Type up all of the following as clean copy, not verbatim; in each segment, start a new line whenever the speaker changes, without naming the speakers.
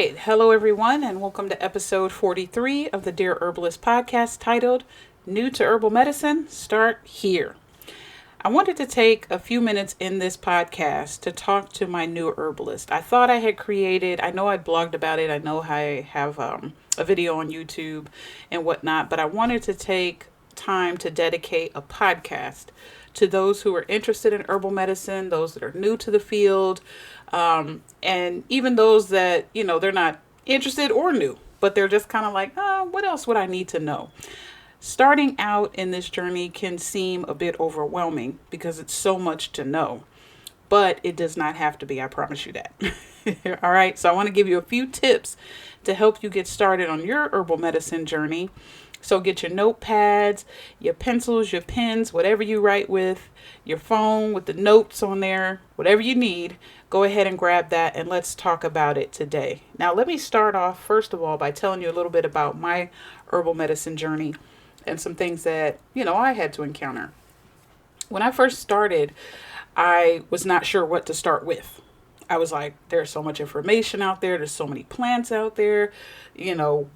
right. Hello, everyone, and welcome to episode 43 of the Dear Herbalist Podcast titled New to Herbal Medicine, Start Here. I wanted to take a few minutes in this podcast to talk to my new herbalist. I thought I had created, I know I'd blogged about it, I know I have a video on YouTube and whatnot, but I wanted to take time to dedicate a podcast to those who are interested in herbal medicine, those that are new to the field, and even those that, they're not interested or new, but they're just kind of like, what else would I need to know? Starting out in this journey can seem a bit overwhelming because it's so much to know, but it does not have to be. I promise you that. All right. So I want to give you a few tips to help you get started on your herbal medicine journey. So get your notepads, your pencils, your pens, whatever you write with, your phone with the notes on there, whatever you need, go ahead and grab that and let's talk about it today. Now, let me start off, first of all, by telling you a little bit about my herbal medicine journey and some things that, I had to encounter. When I first started, I was not sure what to start with. I was like, there's so much information out there. There's so many plants out there.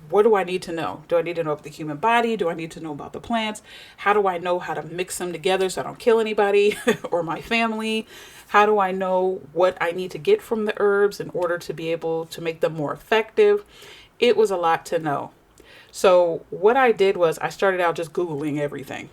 What do I need to know? Do I need to know about the human body? Do I need to know about the plants? How do I know how to mix them together so I don't kill anybody or my family? How do I know what I need to get from the herbs in order to be able to make them more effective? It was a lot to know. So what I did was I started out just Googling everything.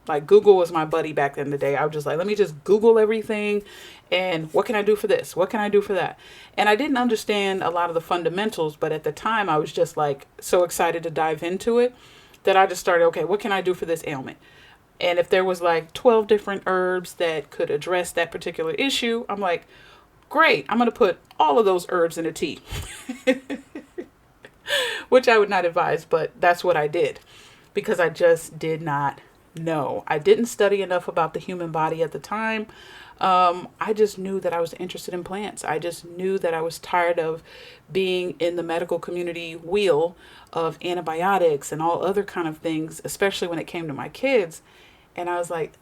Like Google was my buddy back in the day. I was just like, let me just Google everything. And what can I do for this? What can I do for that? And I didn't understand a lot of the fundamentals, but at the time I was just like so excited to dive into it that I just started, okay, what can I do for this ailment? And if there was like 12 different herbs that could address that particular issue, I'm like, great, I'm going to put all of those herbs in a tea, which I would not advise, but that's what I did because I just did not know. I didn't study enough about the human body at the time. I just knew that I was interested in plants. I just knew that I was tired of being in the medical community wheel of antibiotics and all other kind of things, especially when it came to my kids. And I was like,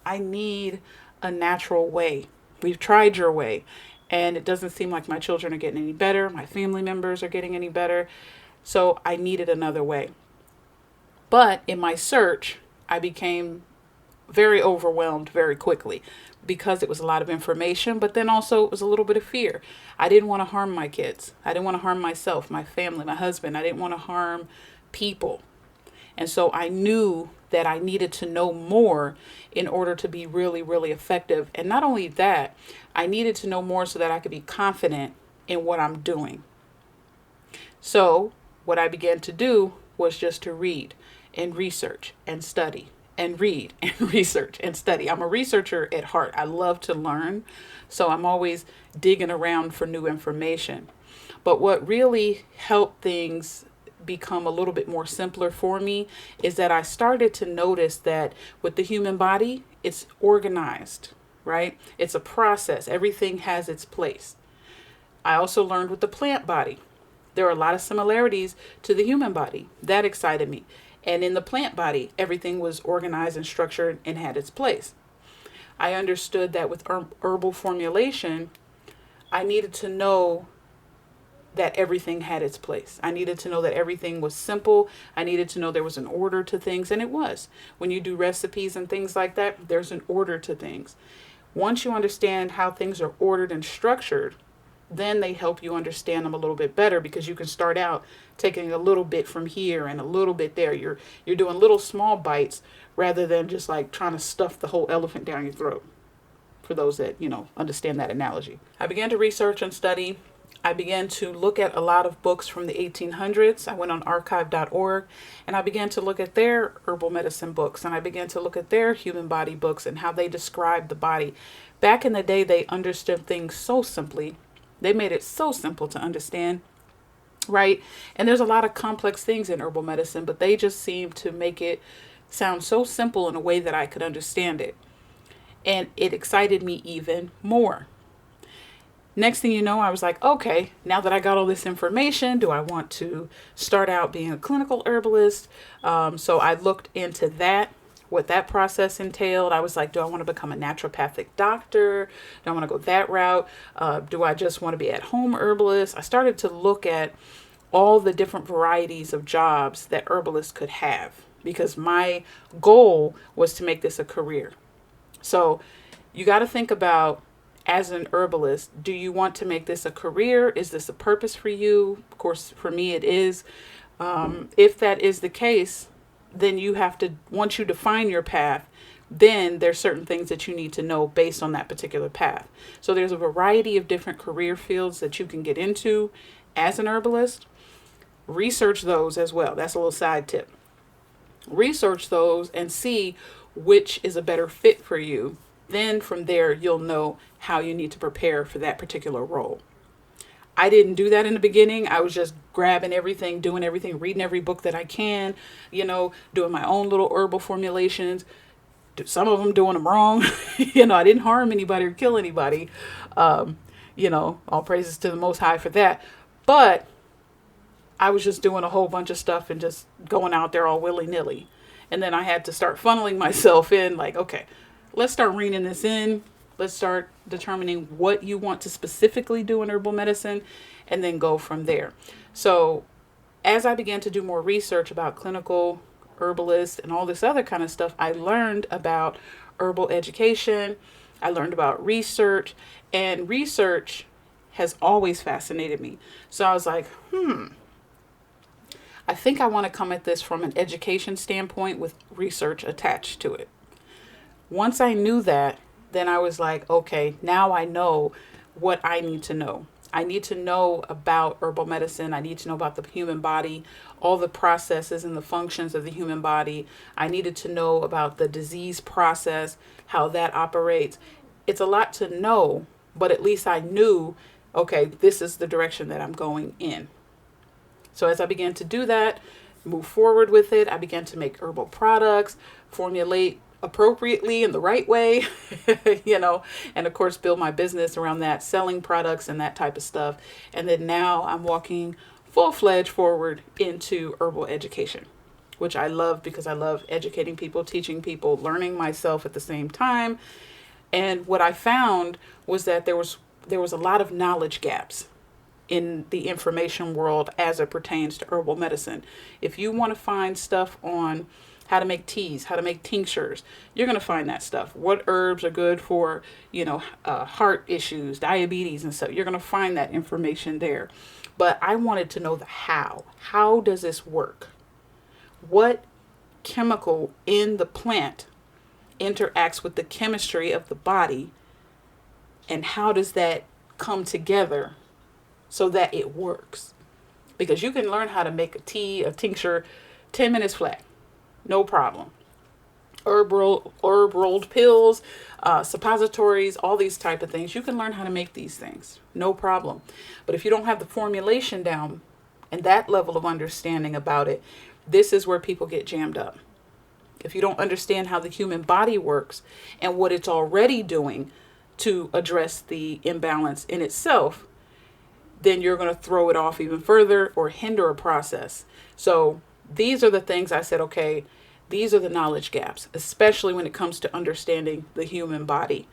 I need a natural way. We've tried your way, and it doesn't seem like my children are getting any better. My family members are getting any better. So I needed another way. But in my search, I became very overwhelmed very quickly because it was a lot of information, but then also it was a little bit of fear. I didn't want to harm my kids. I didn't want to harm myself, my family, my husband. I didn't want to harm people. And so I knew that I needed to know more in order to be really, really effective. And not only that, I needed to know more so that I could be confident in what I'm doing. So what I began to do was just to read and research and study and read and research and study. I'm a researcher at heart. I love to learn. So I'm always digging around for new information. But what really helped things become a little bit more simpler for me is that I started to notice that with the human body, it's organized, right? It's a process. Everything has its place. I also learned with the plant body, there are a lot of similarities to the human body. That excited me. And in the plant body, everything was organized and structured and had its place. I understood that with herbal formulation, I needed to know that everything had its place. I needed to know that everything was simple. I needed to know there was an order to things, and it was. When you do recipes and things like that, there's an order to things. Once you understand how things are ordered and structured, then they help you understand them a little bit better because you can start out taking a little bit from here and a little bit there. You're doing little small bites rather than just like trying to stuff the whole elephant down your throat. For those that, understand that analogy. I began to research and study. I began to look at a lot of books from the 1800s. I went on archive.org and I began to look at their herbal medicine books, and I began to look at their human body books and how they described the body. Back in the day, they understood things so simply. They made it so simple to understand, right? And there's a lot of complex things in herbal medicine, but they just seem to make it sound so simple in a way that I could understand it. And it excited me even more. Next thing you know, I was like, okay, now that I got all this information, do I want to start out being a clinical herbalist? So I looked into that what that process entailed. I was like, do I want to become a naturopathic doctor? Do I want to go that route? Do I just want to be at home herbalist? I started to look at all the different varieties of jobs that herbalists could have, because my goal was to make this a career. So you got to think about, as an herbalist, do you want to make this a career? Is this a purpose for you? Of course, for me, it is. If that is the case, then you have to, once you define your path, then there's certain things that you need to know based on that particular path. So there's a variety of different career fields that you can get into as an herbalist. Research those as well. That's a little side tip. Research those and see which is a better fit for you. Then from there, you'll know how you need to prepare for that particular role. I didn't do that in the beginning. I was just grabbing everything, doing everything, reading every book that I can, doing my own little herbal formulations. Some of them doing them wrong. I didn't harm anybody or kill anybody. All praises to the Most High for that. But I was just doing a whole bunch of stuff and just going out there all willy-nilly. And then I had to start funneling myself in, like, okay, let's start reining this in. Let's start determining what you want to specifically do in herbal medicine, and then go from there. So as I began to do more research about clinical herbalists and all this other kind of stuff, I learned about herbal education. I learned about research, and research has always fascinated me. So I was like, I think I want to come at this from an education standpoint with research attached to it. Once I knew that, then I was like, okay, now I know what I need to know. I need to know about herbal medicine. I need to know about the human body, all the processes and the functions of the human body. I needed to know about the disease process, how that operates. It's a lot to know, but at least I knew, okay, this is the direction that I'm going in. So as I began to do that, move forward with it, I began to make herbal products, formulate appropriately in the right way, and of course build my business around that, selling products and that type of stuff. And then now I'm walking full-fledged forward into herbal education, which I love, because I love educating people, teaching people, learning myself at the same time. And what I found was that there was a lot of knowledge gaps in the information world as it pertains to herbal medicine. If you want to find stuff on how to make teas, how to make tinctures, you're going to find that stuff. What herbs are good for, heart issues, diabetes and stuff. You're going to find that information there. But I wanted to know the how. How does this work? What chemical in the plant interacts with the chemistry of the body? And how does that come together so that it works? Because you can learn how to make a tea, a tincture, 10 minutes flat. No problem. Herb rolled pills, suppositories, all these type of things. You can learn how to make these things. No problem. But if you don't have the formulation down and that level of understanding about it, this is where people get jammed up. If you don't understand how the human body works and what it's already doing to address the imbalance in itself, then you're going to throw it off even further or hinder a process. So these are the things I said, okay, these are the knowledge gaps, especially when it comes to understanding the human body.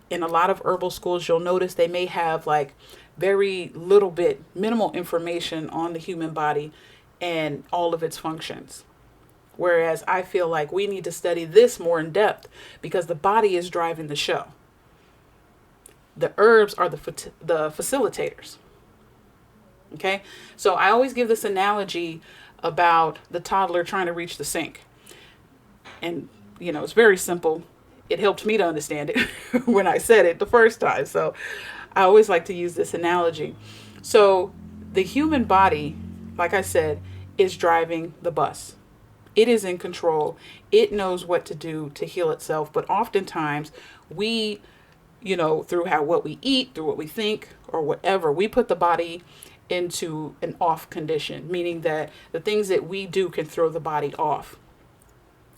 In a lot of herbal schools, you'll notice they may have like very little bit, minimal information on the human body and all of its functions. Whereas I feel like we need to study this more in depth, because the body is driving the show. The herbs are the facilitators. Okay, so I always give this analogy about the toddler trying to reach the sink. And, it's very simple. It helped me to understand it when I said it the first time. So I always like to use this analogy. So the human body, like I said, is driving the bus. It is in control. It knows what to do to heal itself. But oftentimes we, through what we eat, through what we think or whatever, we put the body into an off condition, meaning that the things that we do can throw the body off,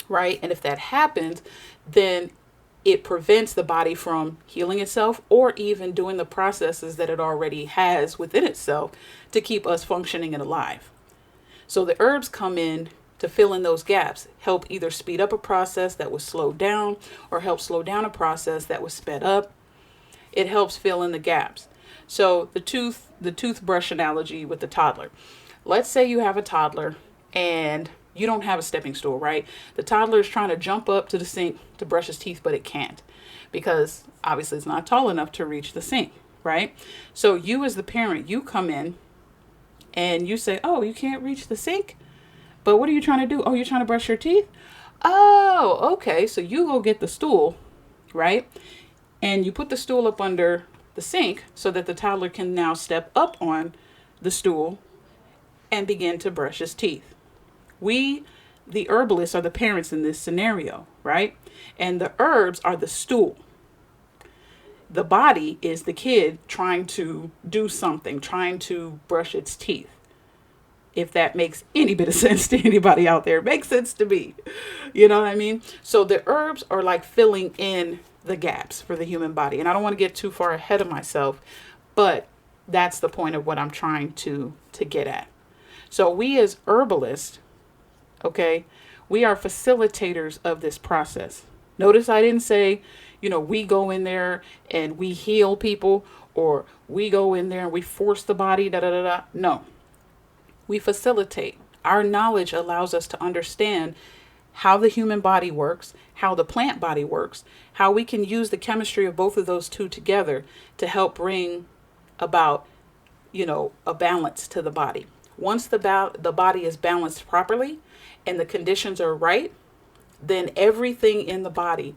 right? And if that happens, then it prevents the body from healing itself or even doing the processes that it already has within itself to keep us functioning and alive. So the herbs come in to fill in those gaps, help either speed up a process that was slowed down or help slow down a process that was sped up. It helps fill in the gaps. So the toothbrush analogy with the toddler. Let's say you have a toddler and you don't have a stepping stool, right? The toddler is trying to jump up to the sink to brush his teeth, but it can't because obviously it's not tall enough to reach the sink, right? So you as the parent, you come in and you say, oh, you can't reach the sink? But what are you trying to do? Oh, you're trying to brush your teeth? Oh, okay. So you go get the stool, right? And you put the stool up under the sink so that the toddler can now step up on the stool and begin to brush his teeth. We, the herbalists, are the parents in this scenario, right? And the herbs are the stool. The body is the kid trying to do something, trying to brush its teeth. If that makes any bit of sense to anybody out there, it makes sense to me. You know what I mean? So the herbs are like filling in the gaps for the human body. And I don't want to get too far ahead of myself, but that's the point of what I'm trying to get at. So we as herbalists, okay, we are facilitators of this process. Notice I didn't say, we go in there and we heal people, or we go in there and we force the body, No. We facilitate. Our knowledge allows us to understand how the human body works, how the plant body works, how we can use the chemistry of both of those two together to help bring about, a balance to the body. Once the body is balanced properly and the conditions are right, then everything in the body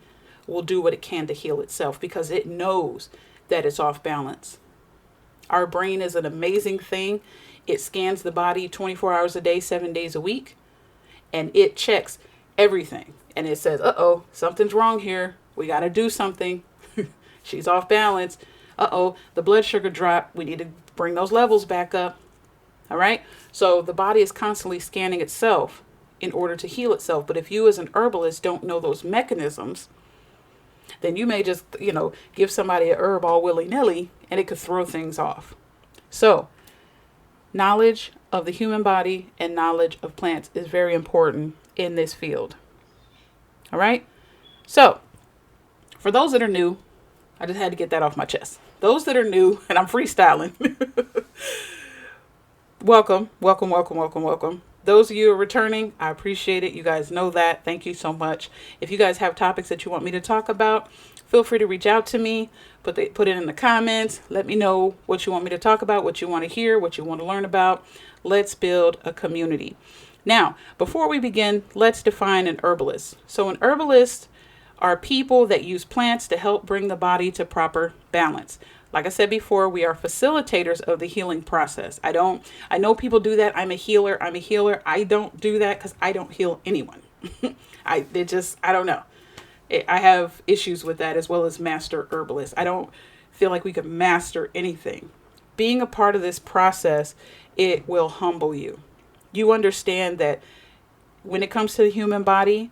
will do what it can to heal itself because it knows that it's off balance. Our brain is an amazing thing. It scans the body 24 hours a day, 7 days a week, and it checks everything. And it says, uh-oh, something's wrong here. We got to do something. She's off balance. Uh-oh, the blood sugar dropped. We need to bring those levels back up. All right? So the body is constantly scanning itself in order to heal itself. But if you as an herbalist don't know those mechanisms, then you may just, give somebody a herb all willy-nilly and it could throw things off. So knowledge of the human body and knowledge of plants is very important in this field. All right. So for those that are new, I just had to get that off my chest. Those that are new, and I'm freestyling. Welcome. Those of you who are returning, I appreciate it. You guys know that. Thank you so much. If you guys have topics that you want me to talk about, feel free to reach out to me. Put it in the comments. Let me know what you want me to talk about, what you want to hear, what you want to learn about. Let's build a community. Now, before we begin, let's define an herbalist. So an herbalist are people that use plants to help bring the body to proper balance. Like I said before, we are facilitators of the healing process. I know people do that. I'm a healer. I don't do that because I don't heal anyone. I don't know. I have issues with that as well as master herbalist. I don't feel like we could master anything. Being a part of this process, it will humble you. You understand that when it comes to the human body,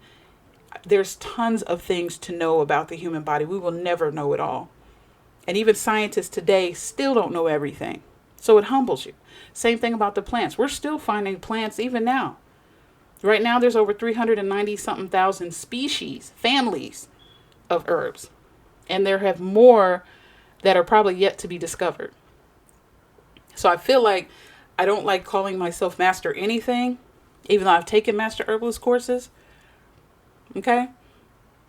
there's tons of things to know about the human body. We will never know it all. And even scientists today still don't know everything. So it humbles you. Same thing about the plants. We're still finding plants even now. Right now, there's over 390-something thousand species, families of herbs. And there have more that are probably yet to be discovered. So I feel like I don't like calling myself master anything, even though I've taken master herbalist courses. Okay?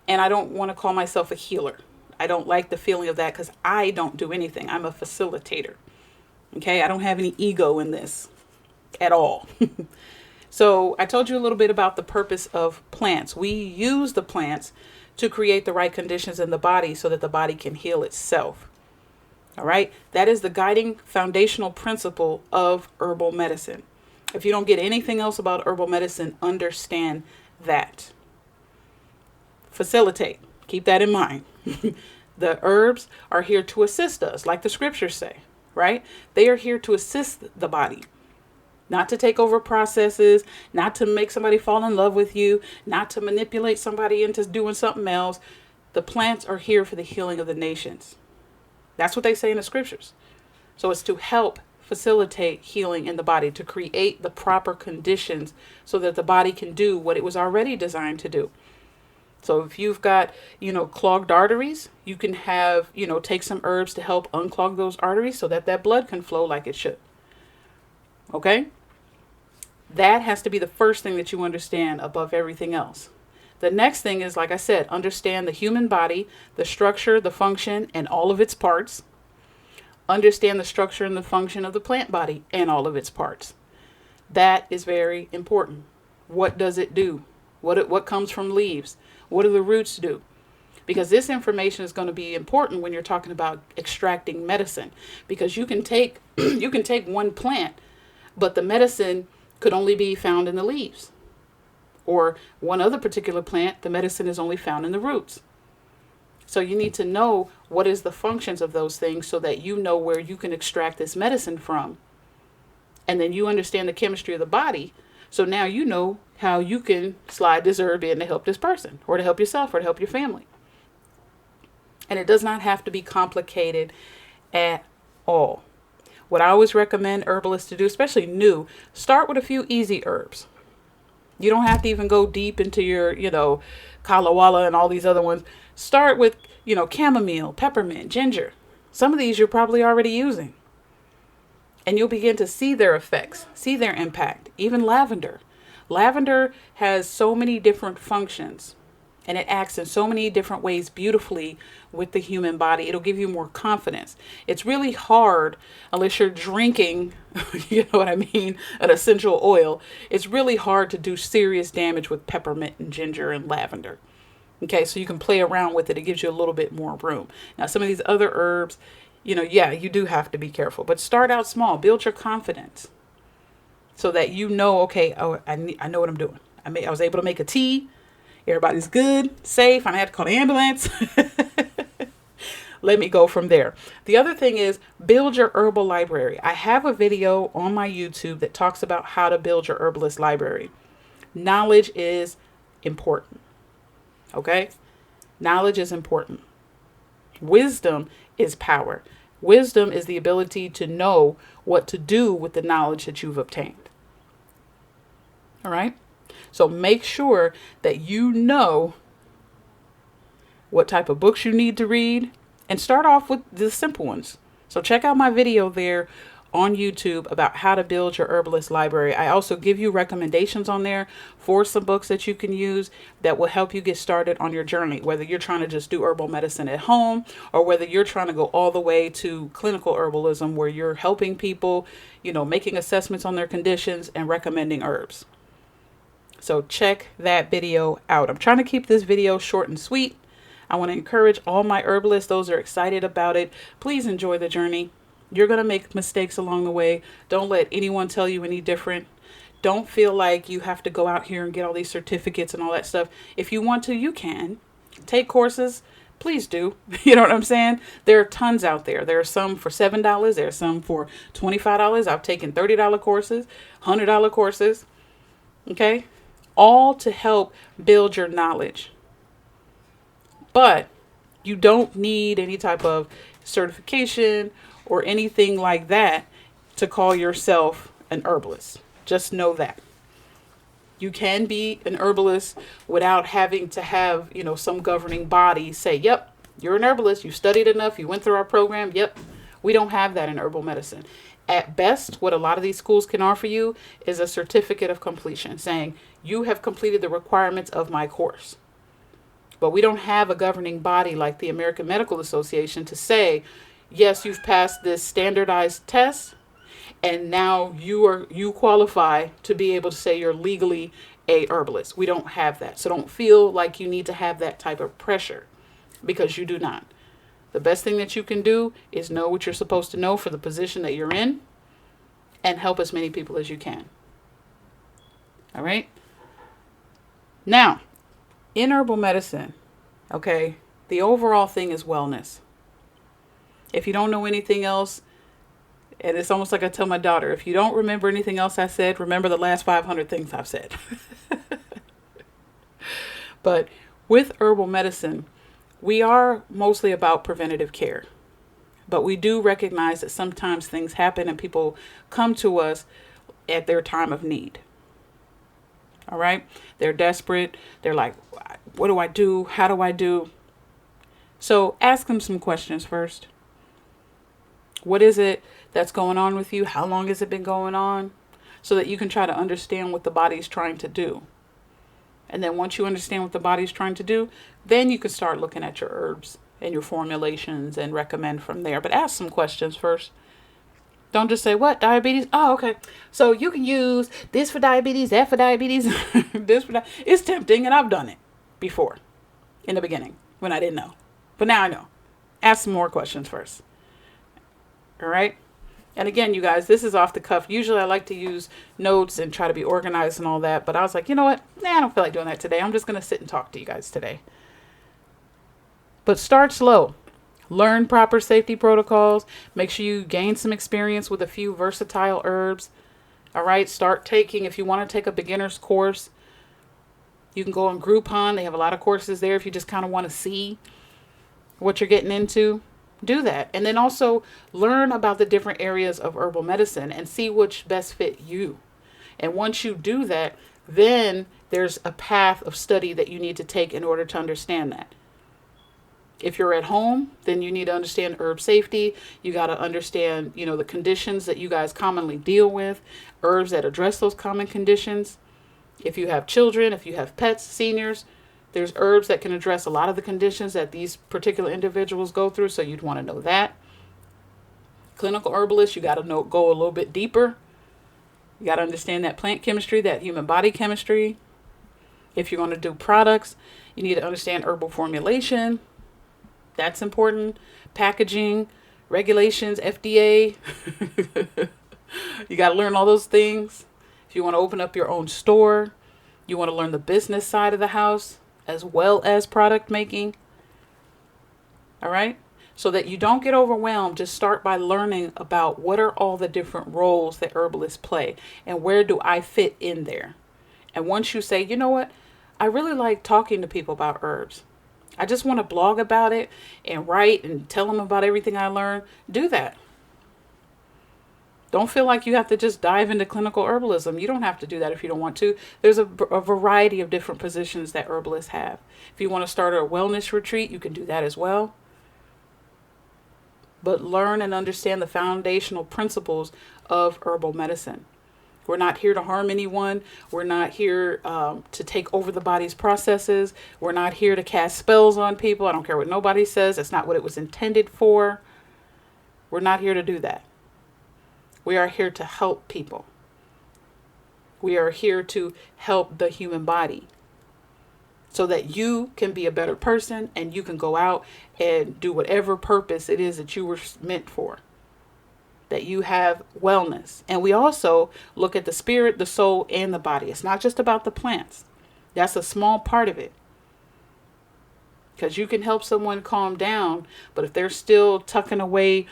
And I don't want to call myself a healer. I don't like the feeling of that because I don't do anything. I'm a facilitator. Okay? I don't have any ego in this at all. So I told you a little bit about the purpose of plants. We use the plants to create the right conditions in the body so that the body can heal itself. All right? That is the guiding foundational principle of herbal medicine. If you don't get anything else about herbal medicine, understand that. Facilitate. Keep that in mind. The herbs are here to assist us, like the scriptures say, right? They are here to assist the body. Not to take over processes, not to make somebody fall in love with you, not to manipulate somebody into doing something else. The plants are here for the healing of the nations. That's what they say in the scriptures. So it's to help facilitate healing in the body, to create the proper conditions so that the body can do what it was already designed to do. So if you've got, clogged arteries, you can have, take some herbs to help unclog those arteries so that that blood can flow like it should. Okay? That has to be the first thing that you understand above everything else. The next thing is, like I said, understand the human body, the structure, the function, and all of its parts. Understand the structure and the function of the plant body and all of its parts. That is very important. What does it do? What comes from leaves? What do the roots do? Because this information is going to be important when you're talking about extracting medicine. Because you can take one plant, but the medicine could only be found in the leaves. Or one other particular plant, the medicine is only found in the roots. So you need to know what is the functions of those things so that you know where you can extract this medicine from. And then you understand the chemistry of the body. So now you know how you can slide this herb in to help this person, or to help yourself, or to help your family. And it does not have to be complicated at all. What I always recommend herbalists to do, especially new, start with a few easy herbs. You don't have to even go deep into your, calendula and all these other ones. Start with, chamomile, peppermint, ginger. Some of these you're probably already using. And you'll begin to see their effects, see their impact. Even lavender. Lavender has so many different functions. And it acts in so many different ways beautifully with the human body. It'll give you more confidence. It's really hard unless you're drinking, an essential oil. It's really hard to do serious damage with peppermint and ginger and lavender. Okay, so you can play around with it. It gives you a little bit more room. Now, some of these other herbs, you do have to be careful. But start out small. Build your confidence so that I know what I'm doing. I was able to make a tea. Everybody's good, safe. I had to call the ambulance. Let me go from there. The other thing is build your herbal library. I have a video on my YouTube that talks about how to build your herbalist library. Knowledge is important. Okay? Knowledge is important. Wisdom is power. Wisdom is the ability to know what to do with the knowledge that you've obtained. All right? So make sure that you know what type of books you need to read, and start off with the simple ones. So check out my video there on YouTube about how to build your herbalist library. I also give you recommendations on there for some books that you can use that will help you get started on your journey, whether you're trying to just do herbal medicine at home or whether you're trying to go all the way to clinical herbalism where you're helping people, making assessments on their conditions and recommending herbs. So check that video out. I'm trying to keep this video short and sweet. I want to encourage all my herbalists, those who are excited about it. Please enjoy the journey. You're going to make mistakes along the way. Don't let anyone tell you any different. Don't feel like you have to go out here and get all these certificates and all that stuff. If you want to, you can. Take courses. Please do. You know what I'm saying? There are tons out there. There are some for $7. There are some for $25. I've taken $30 courses, $100 courses. Okay? All to help build your knowledge. But you don't need any type of certification or anything like that to call yourself an herbalist. Just know that. You can be an herbalist without having to have, some governing body say, yep, you're an herbalist. You studied enough. You went through our program. Yep. We don't have that in herbal medicine. At best, what a lot of these schools can offer you is a certificate of completion saying you have completed the requirements of my course. But we don't have a governing body like the American Medical Association to say, yes, you've passed this standardized test and now you qualify to be able to say you're legally a herbalist. We don't have that. So don't feel like you need to have that type of pressure because you do not. The best thing that you can do is know what you're supposed to know for the position that you're in and help as many people as you can. All right. Now, in herbal medicine, okay, the overall thing is wellness. If you don't know anything else, and it's almost like I tell my daughter, if you don't remember anything else I said, remember the last 500 things I've said. But with herbal medicine, we are mostly about preventative care. But we do recognize that sometimes things happen and people come to us at their time of need. All right. They're desperate. They're like, what do I do? How do I do? So ask them some questions first. What is it that's going on with you? How long has it been going on? So that you can try to understand what the body's trying to do. And then once you understand what the body's trying to do, then you can start looking at your herbs and your formulations and recommend from there. But ask some questions first. Don't just say, what, diabetes? Oh, okay. So you can use this for diabetes, that for diabetes, this for diabetes. It's tempting, and I've done it before in the beginning when I didn't know. But now I know. Ask some more questions first. All right? And again, you guys, this is off the cuff. Usually I like to use notes and try to be organized and all that. But I was like, you know what? I don't feel like doing that today. I'm just going to sit and talk to you guys today. But start slow. Learn proper safety protocols. Make sure you gain some experience with a few versatile herbs. All right. Start taking, if you want to take a beginner's course, you can go on Groupon. They have a lot of courses there. If you just kind of want to see what you're getting into, do that. And then also learn about the different areas of herbal medicine and see which best fit you. And once you do that, then there's a path of study that you need to take in order to understand that. If you're at home, then you need to understand herb safety. You got to understand, the conditions that you guys commonly deal with, herbs that address those common conditions. If you have children, if you have pets, seniors, there's herbs that can address a lot of the conditions that these particular individuals go through. So you'd want to know that. Clinical herbalists, you got to go a little bit deeper. You got to understand that plant chemistry, that human body chemistry. If you're going to do products, you need to understand herbal formulation. That's important. Packaging, regulations, FDA. You got to learn all those things. If you want to open up your own store, you want to learn the business side of the house as well as product making. All right. So that you don't get overwhelmed, just start by learning about what are all the different roles that herbalists play and where do I fit in there. And once you say, you know what, I really like talking to people about herbs. I just want to blog about it and write and tell them about everything I learned. Do that. Don't feel like you have to just dive into clinical herbalism. You don't have to do that if you don't want to. There's a variety of different positions that herbalists have. If you want to start a wellness retreat, you can do that as well. But learn and understand the foundational principles of herbal medicine. We're not here to harm anyone. We're not here to take over the body's processes. We're not here to cast spells on people. I don't care what nobody says. That's not what it was intended for. We're not here to do that. We are here to help people. We are here to help the human body so that you can be a better person and you can go out and do whatever purpose it is that you were meant for. That you have wellness. And we also look at the spirit, the soul, and the body. It's not just about the plants. That's a small part of it. Because you can help someone calm down, but if they're still tucking away,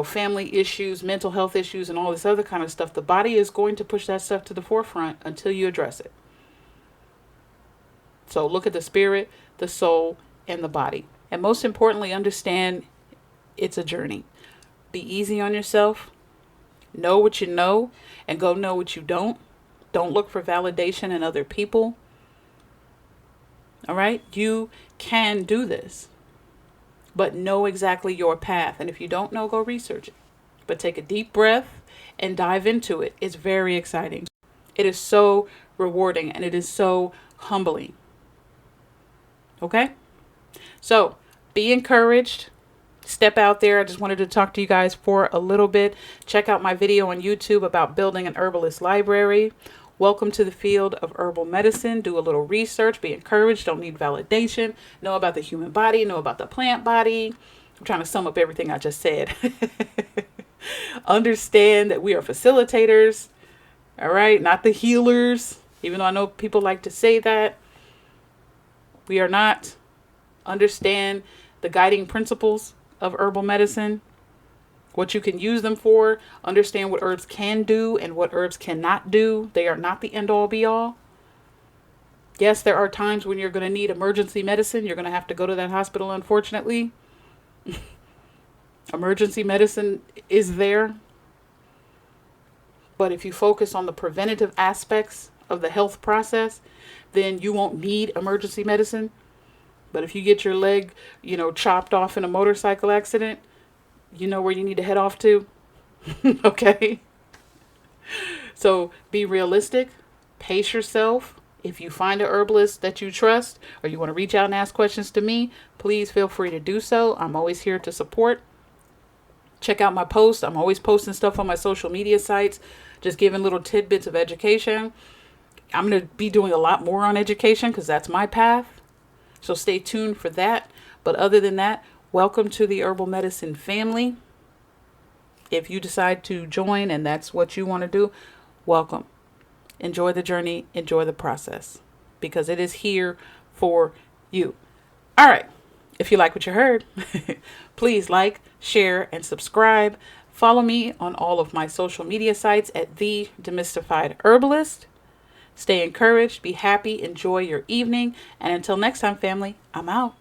family issues, mental health issues, and all this other kind of stuff, the body is going to push that stuff to the forefront until you address it. So look at the spirit, the soul, and the body. And most importantly, understand it's a journey. Be easy on yourself. Know what you know and go know what you don't. Don't look for validation in other people. All right? You can do this. But know exactly your path. And if you don't know, go research it. But take a deep breath and dive into it. It's very exciting. It is so rewarding and it is so humbling. Okay? So be encouraged. Step out there. I just wanted to talk to you guys for a little bit. Check out my video on YouTube about building an herbalist library. Welcome to the field of herbal medicine. Do a little research. Be encouraged. Don't need validation. Know about the human body. Know about the plant body. I'm trying to sum up everything I just said. Understand that we are facilitators. All right. Not the healers. Even though I know people like to say that. We are not. Understand the guiding principles of herbal medicine, what you can use them for, understand what herbs can do and what herbs cannot do. They are not the end all be all. Yes, there are times when you're going to need emergency medicine. You're going to have to go to that hospital, unfortunately. Emergency medicine is there, but if you focus on the preventative aspects of the health process, then you won't need emergency medicine. But if you get your leg, chopped off in a motorcycle accident, you know where you need to head off to. Okay? So be realistic, pace yourself. If you find a herbalist that you trust or you want to reach out and ask questions to me, please feel free to do so. I'm always here to support. Check out my posts. I'm always posting stuff on my social media sites, just giving little tidbits of education. I'm going to be doing a lot more on education because that's my path. So stay tuned for that. But other than that, welcome to the Herbal Medicine family. If you decide to join and that's what you want to do, welcome. Enjoy the journey. Enjoy the process because it is here for you. All right. If you like what you heard, please like, share, and subscribe. Follow me on all of my social media sites at The Demystified Herbalist. Stay encouraged, be happy, enjoy your evening. And until next time, family, I'm out.